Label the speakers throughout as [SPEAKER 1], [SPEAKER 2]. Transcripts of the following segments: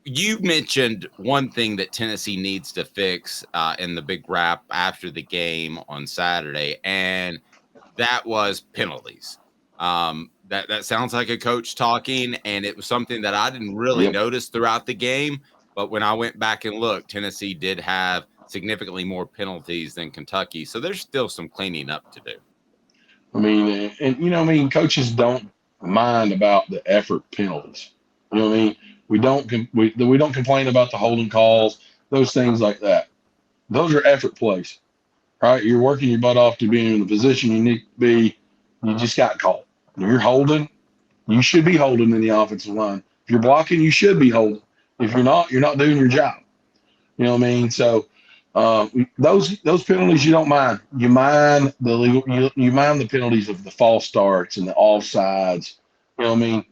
[SPEAKER 1] You mentioned one thing that Tennessee needs to fix in the big wrap after the game on Saturday, and that was penalties. That sounds like a coach talking, and it was something that I didn't really notice throughout the game. But when I went back and looked, Tennessee did have significantly more penalties than Kentucky, so there's still some cleaning up to do.
[SPEAKER 2] I mean, and coaches don't mind about the effort penalties. You know what I mean? We don't complain about the holding calls, those things like that. Those are effort plays, right? You're working your butt off to be in the position you need to be. You just got caught. If you're holding, you should be holding in the offensive line. If you're blocking, you should be holding. If you're not doing your job. You know what I mean? So those penalties you don't mind. You mind the legal. You mind the penalties of the false starts and the offsides. You know what I mean?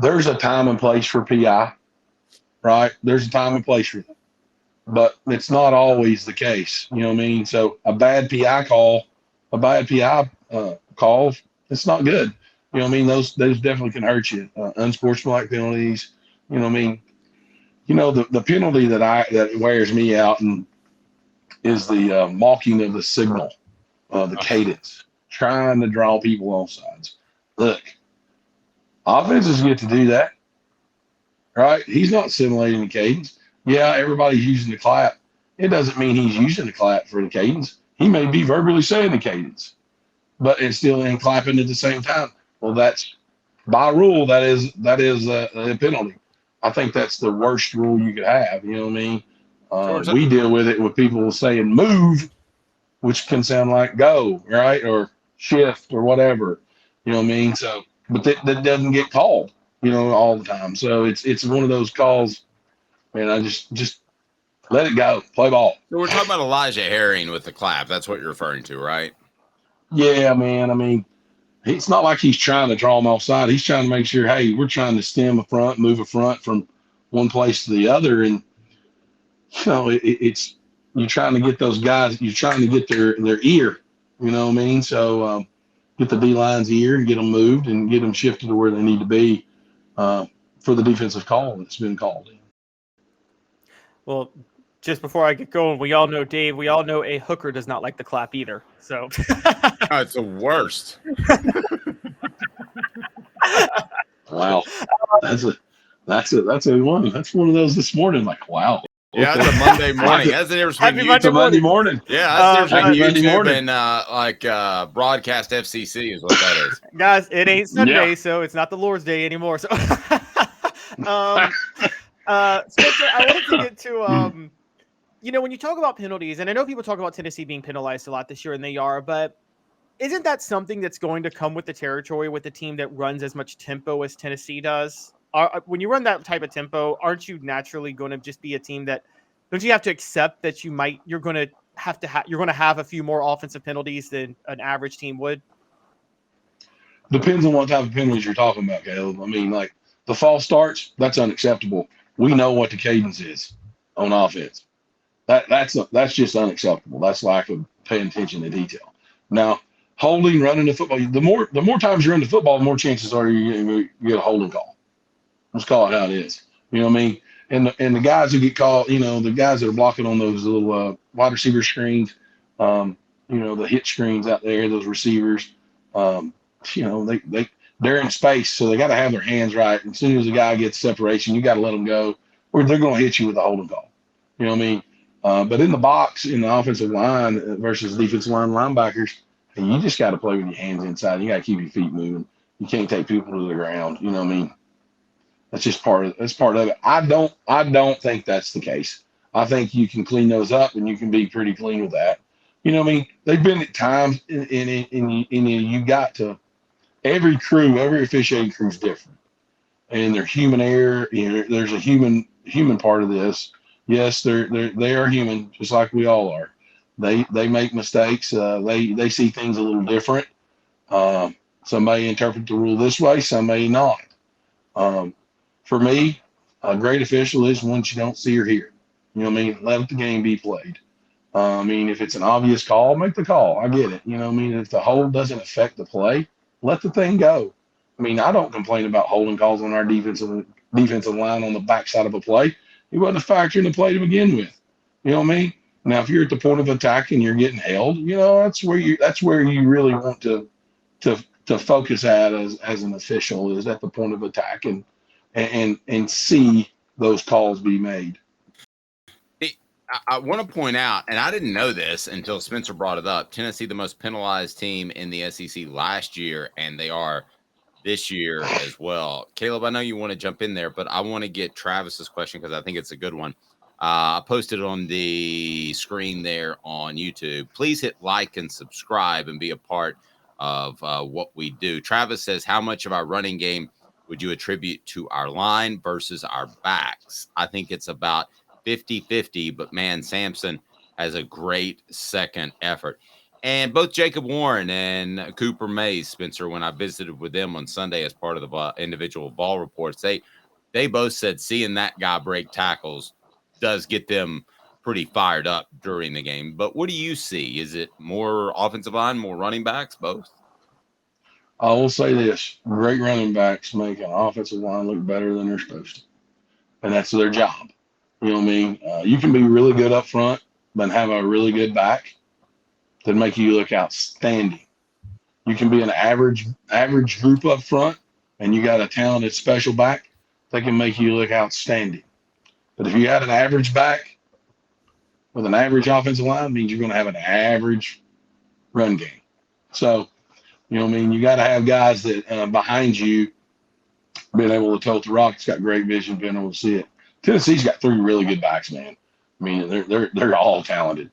[SPEAKER 2] There's a time and place for PI, right? There's a time and place for it, but it's not always the case. You know what I mean? So a bad PI call, it's not good. You know what I mean? Those definitely can hurt you. Unsportsmanlike penalties. You know what I mean? The penalty that wears me out and is the mocking of the signal, the cadence, trying to draw people off sides. Look, offenses get to do that, right? He's not simulating the cadence. Yeah, everybody's using the clap. It doesn't mean he's using the clap for the cadence. He may be verbally saying the cadence, but it's still in clapping at the same time. Well, that's by rule. That is a penalty. I think that's the worst rule you could have. You know what I mean? We deal with it with people saying move, which can sound like go, right? Or shift or whatever. You know what I mean? So, but that doesn't get called, all the time. So it's one of those calls, man, I just let it go. Play ball.
[SPEAKER 1] So we're talking about Elijah Herring with the clap. That's what you're referring to, right?
[SPEAKER 2] Yeah, man. I mean, it's not like he's trying to draw him offside. He's trying to make sure, hey, we're trying to stem a front, move a front from one place to the other. And, it's you're trying to get those guys, you're trying to get their ear, you know what I mean? So get the D-line's ear and get them moved and get them shifted to where they need to be for the defensive call that's been called.
[SPEAKER 3] Well, just before I get going, we all know, Dave, we all know a hooker does not like the clap either. So
[SPEAKER 1] it's the worst.
[SPEAKER 2] Wow. That's one of those this morning. Like, wow.
[SPEAKER 1] Yeah, it's a Monday morning. That's the difference between
[SPEAKER 2] Monday morning.
[SPEAKER 1] Yeah, that's the difference between YouTube and broadcast FCC is what that is.
[SPEAKER 3] Guys, it ain't Sunday, so it's not the Lord's Day anymore. So, Spencer, I wanted to get to when you talk about penalties, and I know people talk about Tennessee being penalized a lot this year, and they are, but isn't that something that's going to come with the territory with a team that runs as much tempo as Tennessee does? When you run that type of tempo, aren't you naturally going to just be a team that don't you have to accept that you're going to have a few more offensive penalties than an average team would?
[SPEAKER 2] Depends on what type of penalties you're talking about, Caleb. I mean, like the false starts, that's unacceptable. We know what the cadence is on offense. That's just unacceptable. That's lack of paying attention to detail. Now, running the football, the more times you run the football, the more chances are you get a holding call. Let's call it how it is. You know what I mean? And the guys who get called, the guys that are blocking on those little wide receiver screens, the hit screens out there, those receivers, they're in space, so they got to have their hands right. And as soon as the guy gets separation, you got to let them go, or they're going to hit you with a holding call. You know what I mean? But in the box, in the offensive line versus defensive line linebackers, you just got to play with your hands inside. You got to keep your feet moving. You can't take people to the ground. You know what I mean? That's just part of it. I don't think that's the case. I think you can clean those up and you can be pretty clean with that. You know what I mean? They've been at times you got to every officiating crew is different. And they're human error. There's a human part of this. Yes, they are human, just like we all are. They make mistakes. They see things a little different. Some may interpret the rule this way, some may not. For me, a great official is one you don't see or hear. You know what I mean? Let the game be played. If it's an obvious call, make the call. I get it. You know what I mean? If the hold doesn't affect the play, let the thing go. I mean, I don't complain about holding calls on our defensive defensive line on the backside of a play. He wasn't a factor in the play to begin with. You know what I mean? Now, if you're at the point of attack and you're getting held, that's where you really want to focus at as an official, is at the point of attack and see those calls be made.
[SPEAKER 1] I want to point out, and I didn't know this until Spencer brought it up, Tennessee, the most penalized team in the SEC last year, and they are this year as well. Caleb, I know you want to jump in there, but I want to get Travis's question because I think it's a good one. I posted it on the screen there on YouTube. Please hit like and subscribe and be a part of what we do. Travis says, how much of our running game would you attribute to our line versus our backs? I think it's about 50-50, but man, Sampson has a great second effort. And both Jacob Warren and Cooper Mays, Spencer, when I visited with them on Sunday as part of the individual ball reports, they both said seeing that guy break tackles does get them pretty fired up during the game. But what do you see? Is it more offensive line, more running backs, both?
[SPEAKER 2] I will say this: great running backs make an offensive line look better than they're supposed to, and that's their job. You know what I mean? You can be really good up front, but have a really good back that make you look outstanding. You can be an average group up front, and you got a talented special back that can make you look outstanding. But if you had an average back with an average offensive line, it means you're going to have an average run game. So, you know what I mean? You got to have guys that behind you being able to tote the rock. It's got great vision, being able to see it. Tennessee's got 3 really good backs, man. I mean, they're all talented.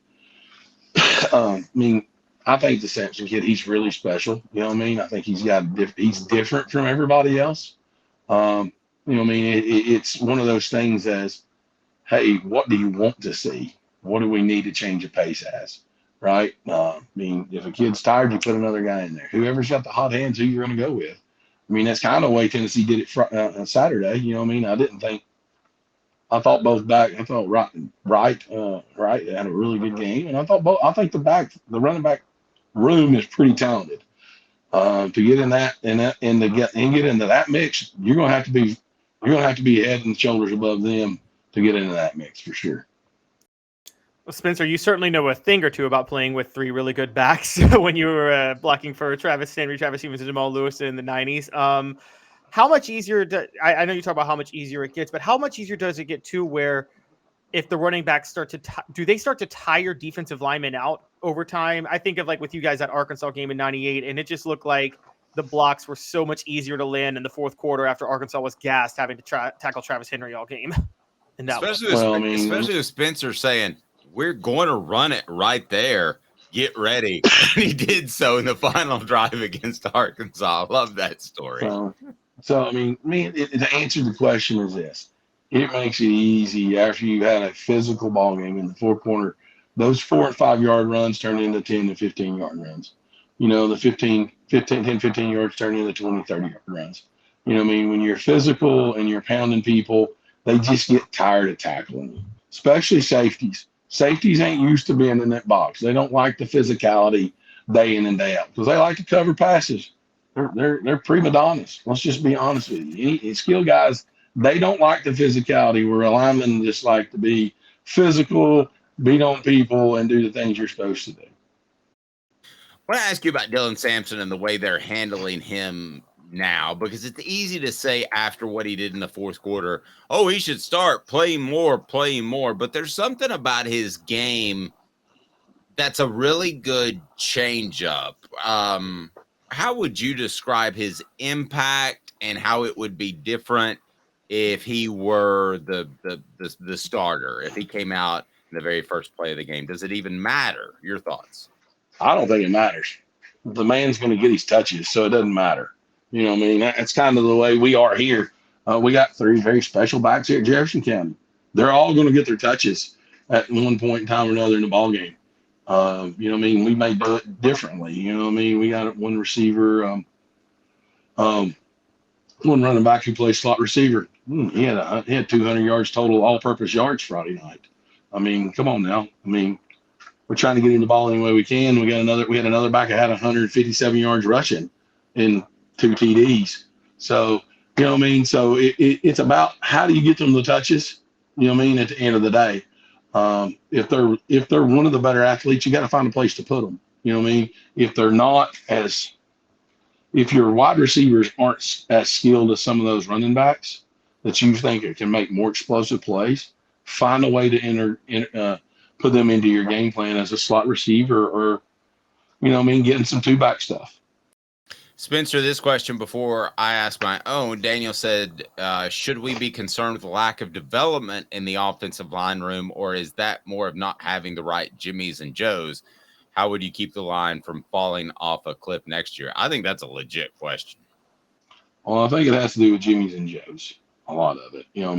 [SPEAKER 2] I mean, I think the Sampson kid, he's really special. You know what I mean? I think he's different from everybody else. You know what I mean? It's one of those things as, hey, what do you want to see? What do we need to change the pace as? Right? I mean, if a kid's tired, you put another guy in there. Whoever's got the hot hands, who you're going to go with. I mean, that's kind of the way Tennessee did it Saturday. You know what I mean? I thought both back. I thought Wright had a really good game, and I think the running back room is pretty talented. To get in that and to get into that mix, you're gonna have to be head and shoulders above them to get into that mix for sure.
[SPEAKER 3] Well, Spencer, you certainly know a thing or two about playing with 3 really good backs when you were blocking for Travis Stevens, and Jamal Lewis in the 90s. How much easier I know you talk about how much easier it gets, but how much easier does it get to where if the running backs start to tire defensive linemen out over time? I think of like with you guys that Arkansas game in 98, and it just looked like the blocks were so much easier to land in the fourth quarter after Arkansas was gassed having to tackle Travis Henry all game.
[SPEAKER 1] Especially with Spencer saying, we're going to run it right there. Get ready. And he did so in the final drive against Arkansas. I love that story.
[SPEAKER 2] So I mean, to answer the question is this: it makes it easy after you had a physical ball game in the 4 corner. Those 4 and 5 yard runs turn into 10 and 15 yard runs. You know, the 10, 15 yards turn into 20, 30 yard runs. You know what I mean? When you're physical and you're pounding people, they just get tired of tackling you, especially safeties. Safeties ain't used to being in that box. They don't like the physicality day in and day out because they like to cover passes. They're prima donnas. Let's just be honest with you. Any skilled guys, they don't like the physicality. Where linemen just like to be physical, beat on people, and do the things you're supposed to do.
[SPEAKER 1] I want to ask you about Dylan Sampson and the way they're handling him now, because it's easy to say after what he did in the fourth quarter, oh, he should start playing more. But there's something about his game that's a really good changeup. How would you describe his impact and how it would be different if he were the starter, if he came out in the very first play of the game? Does it even matter? Your thoughts?
[SPEAKER 2] I don't think it matters. The man's going to get his touches, so it doesn't matter. You know what I mean? That's kind of the way we are here. We got 3 very special backs here at Jefferson County. They're all going to get their touches at one point in time or another in the ball game. You know what I mean? We may do it differently. You know what I mean? We got one receiver, one running back who plays slot receiver. He had 200 yards total, all-purpose yards Friday night. I mean, come on now. I mean, we're trying to get him the ball any way we can. We had another back that had 157 yards rushing in 2 TDs. So You know what I mean? So it's about how do you get them the touches? You know what I mean? At the end of the day, if they're one of the better athletes, you got to find a place to put them. You know what I mean? If they're not as if your wide receivers aren't as skilled as some of those running backs that you think can make more explosive plays, find a way to put them into your game plan as a slot receiver or, you know what I mean, getting some two back stuff.
[SPEAKER 1] Spencer, this question before I ask my own, Daniel said, should we be concerned with the lack of development in the offensive line room, or is that more of not having the right Jimmys and Joes? How would you keep the line from falling off a cliff next year? I think that's a legit question.
[SPEAKER 2] Well, I think it has to do with Jimmys and Joes, a lot of it. You know what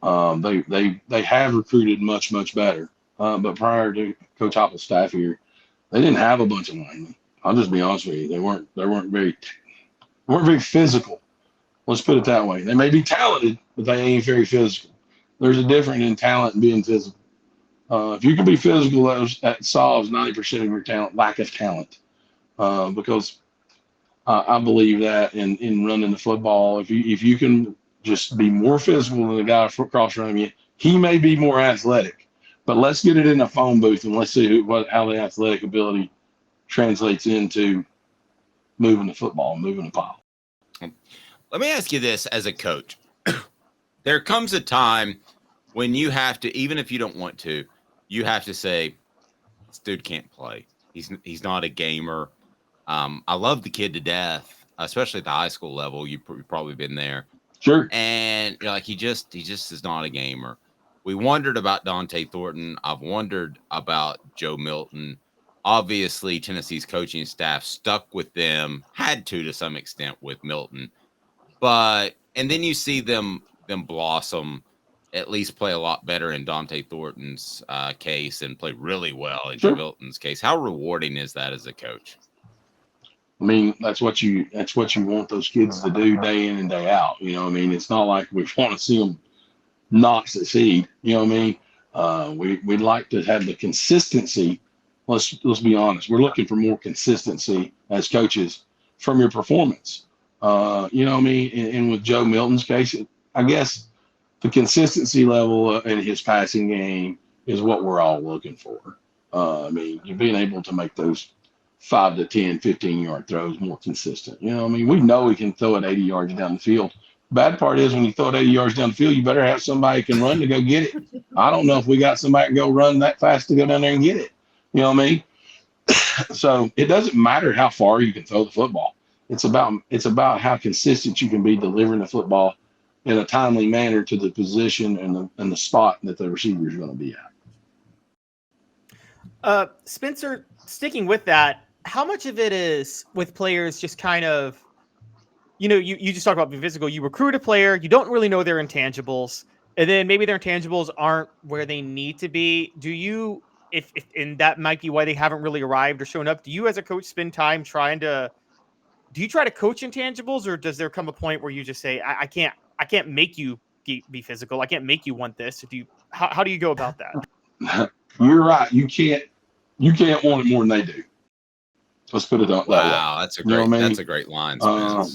[SPEAKER 2] I mean? They have recruited much, much better. But prior to Coach Hopple's staff here, they didn't have a bunch of linemen. I'll just be honest with you. They weren't very physical. Let's put it that way. They may be talented, but they ain't very physical. There's a difference in talent and being physical. If you can be physical, that solves 90% of your lack of talent. Because I believe that in running the football, if you can just be more physical than the guy across from you, he may be more athletic. But let's get it in a phone booth and let's see how the athletic ability translates into moving the football, moving the pile.
[SPEAKER 1] Let me ask you this as a coach. There comes a time when you have to, even if you don't want to, you have to say, this dude can't play. He's not a gamer. I love the kid to death, especially at the high school level. You've probably been there.
[SPEAKER 2] Sure.
[SPEAKER 1] And you're like, he just is not a gamer. We wondered about Dante Thornton. I've wondered about Joe Milton. Obviously, Tennessee's coaching staff stuck with them, had to some extent with Milton. And then you see them blossom, at least play a lot better in Dante Thornton's case and play really well in Joe Milton's case. How rewarding is that as a coach?
[SPEAKER 2] I mean, that's what you want those kids to do day in and day out. You know what I mean? It's not like we want to see them not succeed. You know what I mean? We'd like to have the consistency. Let's be honest. We're looking for more consistency as coaches from your performance. You know what I mean? And with Joe Milton's case, I guess the consistency level in his passing game is what we're all looking for. I mean, you're being able to make those 5 to 10, 15-yard throws more consistent. You know what I mean? We know we can throw it 80 yards down the field. Bad part is when you throw it 80 yards down the field, you better have somebody who can run to go get it. I don't know if we got somebody to go run that fast to go down there and get it. You know what I mean? So it doesn't matter how far you can throw the football. It's about how consistent you can be delivering the football in a timely manner to the position and the spot that the receiver is going to be
[SPEAKER 3] at. Spencer, sticking with that, how much of it is with players just kind of, you just talk about being physical. You recruit a player, you don't really know their intangibles, and then maybe their intangibles aren't where they need to be. Do you, if and that might be why they haven't really arrived or shown up, do you as a coach spend time do you try to coach intangibles, or does there come a point where you just say, I can't make you be physical. I can't make you want this. How do you go about that?
[SPEAKER 2] You're right. You can't want it more than they do. Let's put it that way.
[SPEAKER 1] Wow, that's a great that's a great line.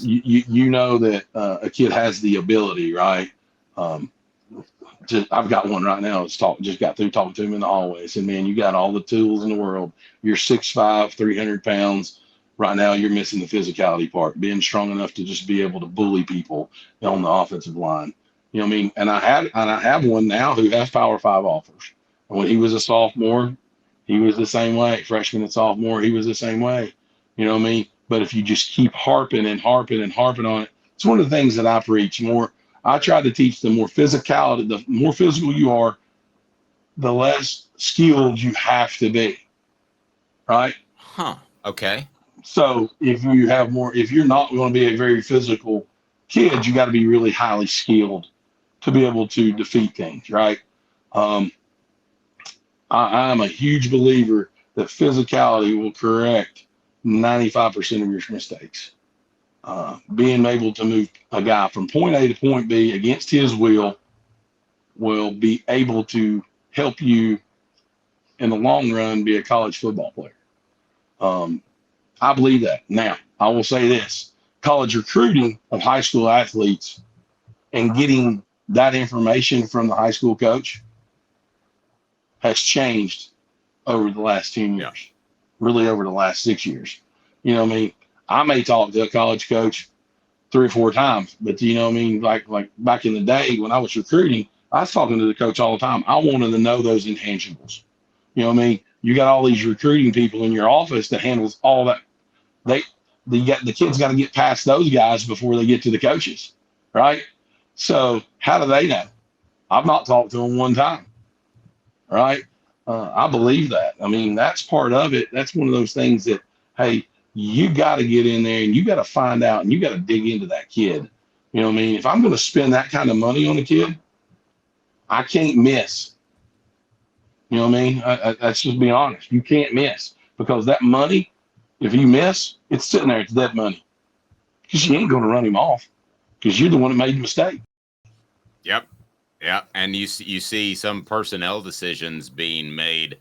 [SPEAKER 2] You know that a kid has the ability, right? I've got one right now. Just got through talking to him in the hallway. I said, man, you got all the tools in the world. You're 6'5", 300 pounds. Right now, you're missing the physicality part, being strong enough to just be able to bully people on the offensive line. You know what I mean? And I have one now who has Power 5 offers. And when he was a sophomore, he was the same way. Freshman and sophomore, he was the same way. You know what I mean? But if you just keep harping and harping and harping on it, it's one of the things that I preach more. I try to teach the more physicality, the more physical you are, the less skilled you have to be. Right?
[SPEAKER 1] Huh. Okay.
[SPEAKER 2] So if you're not going to be a very physical kid, you got to be really highly skilled to be able to defeat things, right? I'm a huge believer that physicality will correct 95% of your mistakes. Being able to move a guy from point A to point B against his will be able to help you in the long run be a college football player. I believe that. Now, I will say this. college recruiting of high school athletes and getting that information from the high school coach has changed over the last 10 years, really over the last 6 years. You know what I mean? I may talk to a college coach 3 or 4 times, but you know what I mean? Like back in the day when I was recruiting, I was talking to the coach all the time. I wanted to know those intangibles. You know what I mean? You got all these recruiting people in your office that handles all that. The kids got to get past those guys before they get to the coaches, right? So how do they know? I've not talked to them one time, right? I believe that. I mean, that's part of it. That's one of those things that, hey, you got to get in there and you got to find out and you got to dig into that kid. You know what I mean? If I'm going to spend that kind of money on a kid, I can't miss. You know what I mean? That's just being honest. You can't miss because that money, if you miss, it's sitting there. It's dead money because you ain't going to run him off because you're the one that made the mistake.
[SPEAKER 1] Yep. Yeah. And you see some personnel decisions being made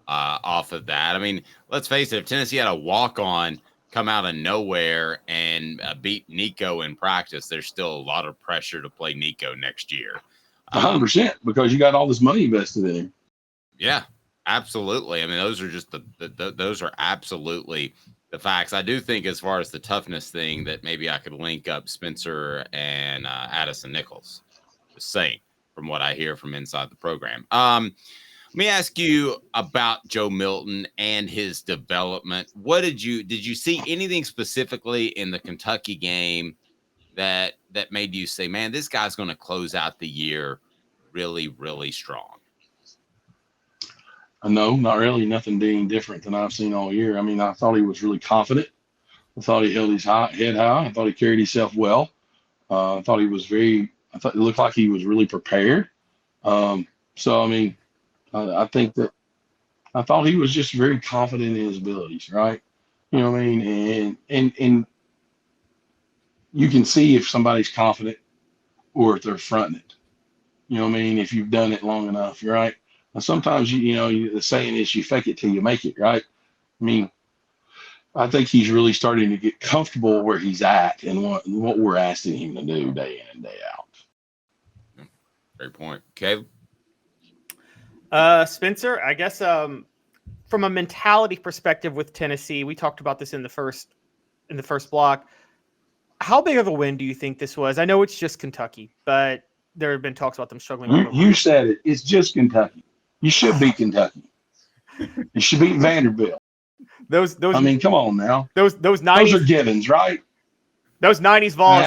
[SPEAKER 1] off of that. I mean, let's face it, if Tennessee had a walk-on come out of nowhere and beat Nico in practice, there's still a lot of pressure to play Nico next year.
[SPEAKER 2] 100% because you got all this money invested in him.
[SPEAKER 1] Yeah, absolutely. I mean, those are just those are absolutely the facts. I do think as far as the toughness thing that maybe I could link up Spencer and Addison Nichols. Just saying from what I hear from inside the program. Let me ask you about Joe Milton and his development. What did you see anything specifically in the Kentucky game that made you say, man, this guy's going to close out the year really, really strong?
[SPEAKER 2] No, not really. Nothing being different than I've seen all year. I mean, I thought he was really confident. I thought he held his head high. I thought he carried himself well. I thought it looked like he was really prepared. So, I mean, I think that I thought he was just very confident in his abilities, right? You know what I mean? And you can see if somebody's confident or if they're fronting it. You know what I mean? If you've done it long enough, right? Now, sometimes the saying is you fake it till you make it, right? I mean, I think he's really starting to get comfortable where he's at and what we're asking him to do day in and day out.
[SPEAKER 1] Great point. Caleb?
[SPEAKER 3] Spencer, I guess from a mentality perspective with Tennessee, we talked about this in the first block. How big of a win do you think this was? I know it's just Kentucky, but there have been talks about them struggling.
[SPEAKER 2] You said it. It's just Kentucky. You should beat Kentucky. You should beat Vanderbilt.
[SPEAKER 3] Those.
[SPEAKER 2] I mean, come on now.
[SPEAKER 3] Those 90s.
[SPEAKER 2] Those are givens, right?
[SPEAKER 3] Those 90s Vols,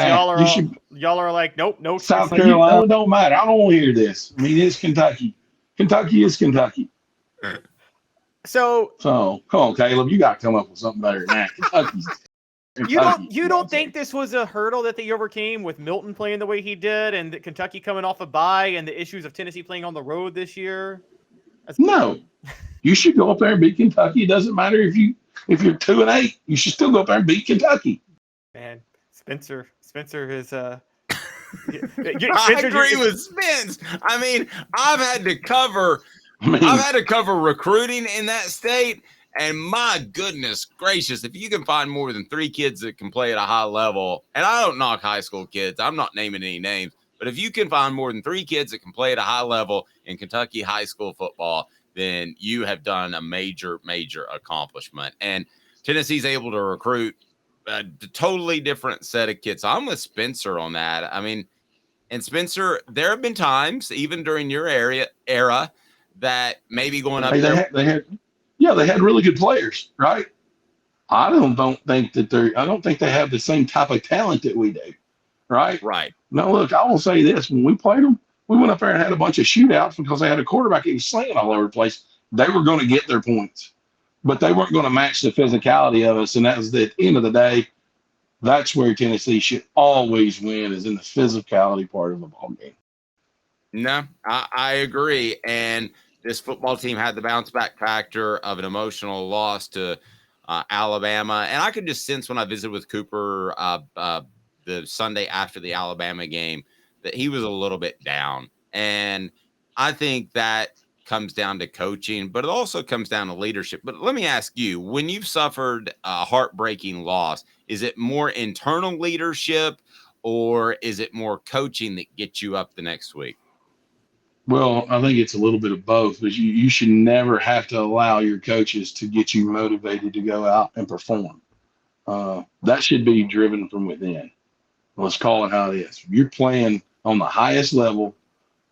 [SPEAKER 3] y'all are like, nope.
[SPEAKER 2] South Carolina, it don't matter. I don't want to hear this. I mean, it's Kentucky. Kentucky is Kentucky.
[SPEAKER 3] So
[SPEAKER 2] come on, Caleb. You got to come up with something better than that. Kentucky's.
[SPEAKER 3] You don't think this was a hurdle that they overcame with Milton playing the way he did and the Kentucky coming off a bye and the issues of Tennessee playing on the road this year?
[SPEAKER 2] No. You should go up there and beat Kentucky. It doesn't matter if you're 2-8. You should still go up there and beat Kentucky.
[SPEAKER 3] Man, Spencer is
[SPEAKER 1] I agree with Spence. I mean, I've had to cover recruiting in that state. And my goodness gracious, if you can find more than 3 kids that can play at a high level, and I don't knock high school kids, I'm not naming any names, but if you can find more than 3 kids that can play at a high level in Kentucky high school football, then you have done a major, major accomplishment. And Tennessee's able to recruit a totally different set of kids. So I'm with Spencer on that. I mean, and Spencer, there have been times, even during your era, that maybe going up there.
[SPEAKER 2] They had really good players, right? I don't think they have the same type of talent that we do, right?
[SPEAKER 1] Right.
[SPEAKER 2] Now, look, I will say this: when we played them, we went up there and had a bunch of shootouts because they had a quarterback that was slaying all over the place. They were going to get their points, but they weren't going to match the physicality of us. And that was the end of the day. That's where Tennessee should always win, is in the physicality part of the ball game.
[SPEAKER 1] No, I agree. And this football team had the bounce back factor of an emotional loss to Alabama. And I could just sense when I visited with Cooper the Sunday after the Alabama game that he was a little bit down. And I think that comes down to coaching, but it also comes down to leadership. But let me ask you, when you've suffered a heartbreaking loss, is it more internal leadership or is it more coaching that gets you up the next week?
[SPEAKER 2] Well, I think it's a little bit of both, but you should never have to allow your coaches to get you motivated to go out and perform. That should be driven from within. Let's call it how it is. You're playing on the highest level.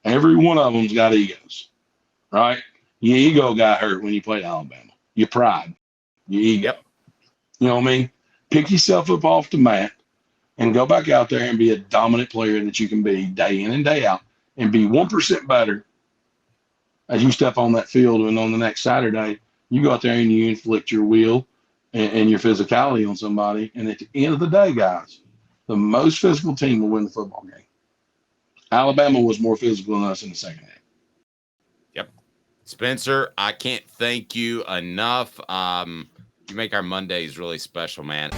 [SPEAKER 2] Every one of them's got egos, right? Your ego got hurt when you played Alabama. Your pride, your ego.
[SPEAKER 1] Yep.
[SPEAKER 2] You know what I mean? Pick yourself up off the mat and go back out there and be a dominant player that you can be day in and day out and be 1% better as you step on that field. And on the next Saturday, you go out there and you inflict your will and your physicality on somebody. And at the end of the day, guys, the most physical team will win the football game. Alabama was more physical than us in the second half.
[SPEAKER 1] Yep. Spencer, I can't thank you enough. You make our Mondays really special, man.